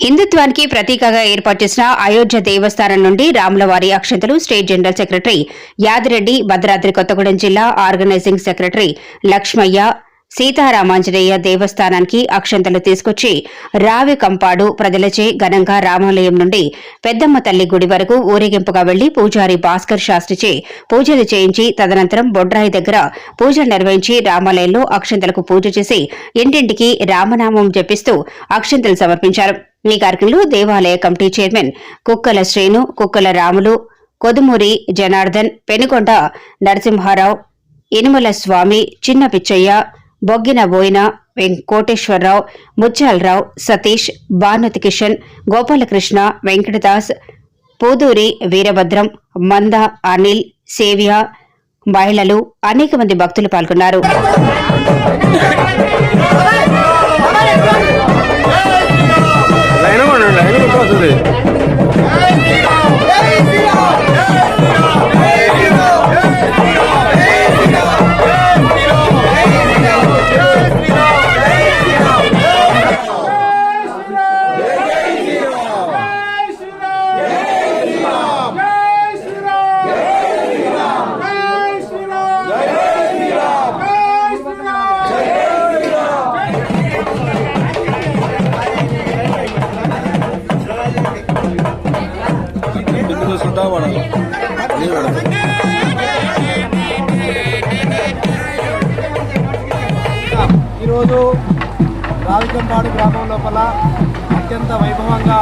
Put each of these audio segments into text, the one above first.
హిందుత్వానికి ప్రతీకగా ఏర్పాటు చేసిన అయోధ్య దేవస్థానం నుండి రాములవారి అక్షంతలు state general secretary Yadireddy, Bhadradri Kothagudem జిల్లా ఆర్గనైజింగ్ సెక్రటరీ లక్ష్మయ్య, సీతారామాంజనేయ దేవస్థానానికి అక్షంతలు తీసుకొచ్చి రావి కంపాడు ప్రజలచే ఘనంగా రామాలయం నుండి పెద్దమ్మ తల్లి గుడి వరకు ఊరేగింపుగా వెళ్లి పూజారి భాస్కర్ శాస్త్రిచే పూజలు చేయించి తదనంతరం బొడ్రాయి దగ్గర పూజలు నిర్వహించి రామాలయంలో అక్షంతలకు పూజ చేసి ఇంటింటికి రామనామం జపిస్తూ అక్షంతలు సమర్పించారు. ఈ కార్యక్రమంలో దేవాలయ కమిటీ చైర్మన్ కుక్కల శ్రీను, కుక్కల రాములు, కొదుమూరి జనార్దన్, పెనుకొండ నరసింహారావు, ఇనుమల స్వామి, చిన్న పిచ్చయ్య, బొగ్గిన బోయిన, కోటేశ్వరరావు, ముత్యాలరావు, సతీష్, భానుతి కిషన్, గోపాలకృష్ణ, వెంకటదాస్, పూదూరి వీరభద్రం, మంద, అనిల్, సేవ్య, మహిళలు, అనేక మంది భక్తులు పాల్గొన్నారు. ఈరోజు రావికంపాడు గ్రామం లోపల అత్యంత వైభవంగా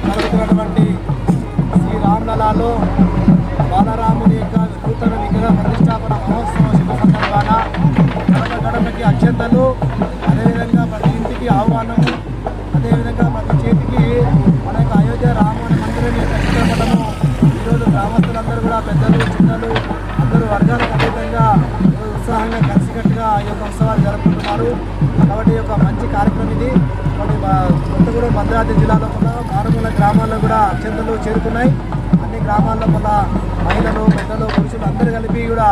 జరుగుతున్నటువంటి శ్రీ రామలలాలో బాలరాముని యొక్క నూతన విగ్రహ ప్రతిష్టాపన మహోత్సవ శుభ సందర్భాన గడపకి అక్షంతలు, అదేవిధంగా ప్రతి ఇంటికి ఆహ్వానము, అదేవిధంగా ప్రతి చేతికి మన యొక్క అయోధ్య రాముని మందిరం యొక్క చిత్రపటము ఈరోజు గ్రామస్తులందరూ కూడా పెద్దలు, చిన్నలు అందరూ వర్గాలకు అతీతంగా ఉత్సాహంగా కలిసికట్టుగా ఈ యొక్క ఉత్సవాలు జరుపుకుంటున్నారు. కాబట్టి ఈ యొక్క మంచి కార్యక్రమం ఇది. కొత్తగూడెం భద్రాద్రి జిల్లాలో కూడా మారుమూల గ్రామాల్లో కూడా అక్షంతలు చేరుకున్నాయి. అన్ని గ్రామాల్లో కూడా మహిళలు, పెద్దలు, పురుషులు అందరూ కలిపి కూడా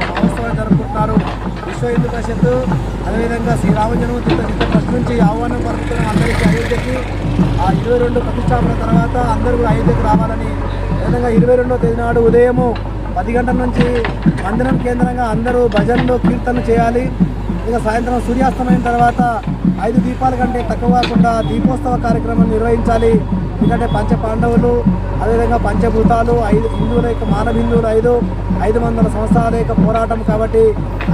మహోత్సవాలు జరుపుకుంటున్నారు. విశ్వ హిందూ పరిషత్తు, అదేవిధంగా శ్రీరామజన్మ తీర్థ ట్రస్ట్ నుంచి ఆహ్వానం పలుకుతున్న అందరికీ అయోధ్యకి 22 ప్రతిష్టాపన తర్వాత అందరూ కూడా అయోధ్యకు రావాలని, అదేవిధంగా 22వ తేదీ నాడు ఉదయము 10 గంటల నుంచి మందిరం కేంద్రంగా అందరూ భజనలు, కీర్తనలు చేయాలి. ఇక సాయంత్రం సూర్యాస్తమైన తర్వాత 5 దీపాల కంటే తక్కువ కాకుండా దీపోత్సవ కార్యక్రమం నిర్వహించాలి. ఎందుకంటే పంచ పాండవులు, అదేవిధంగా పంచభూతాలు, 5 హిందువుల యొక్క మానవ హిందువులు 500 సంవత్సరాల యొక్క పోరాటం కాబట్టి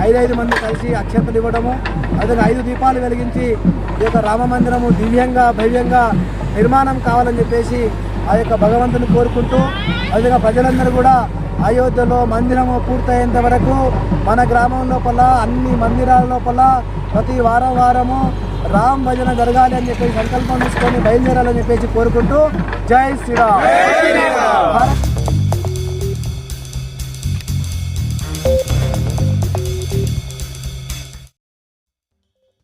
5 మంది కలిసి అక్షంతలు ఇవ్వడము, అదేవిధంగా 5 దీపాలు వెలిగించి ఈ యొక్క రామ మందిరము దివ్యంగా, భవ్యంగా నిర్మాణం కావాలని చెప్పేసి ఆ యొక్క భగవంతుని కోరుకుంటూ, అదేవిధంగా ప్రజలందరూ కూడా అయోధ్యలో మందిరము పూర్తయ్యేంత వరకు మన గ్రామం లోపల అన్ని మందిరాల లోపల ప్రతి వారము రామ్ భజన జరగాలి అని చెప్పేసి సంకల్పం తీసుకొని బయలుదేరాలని చెప్పేసి కోరుకుంటూ జై శ్రీరామ్.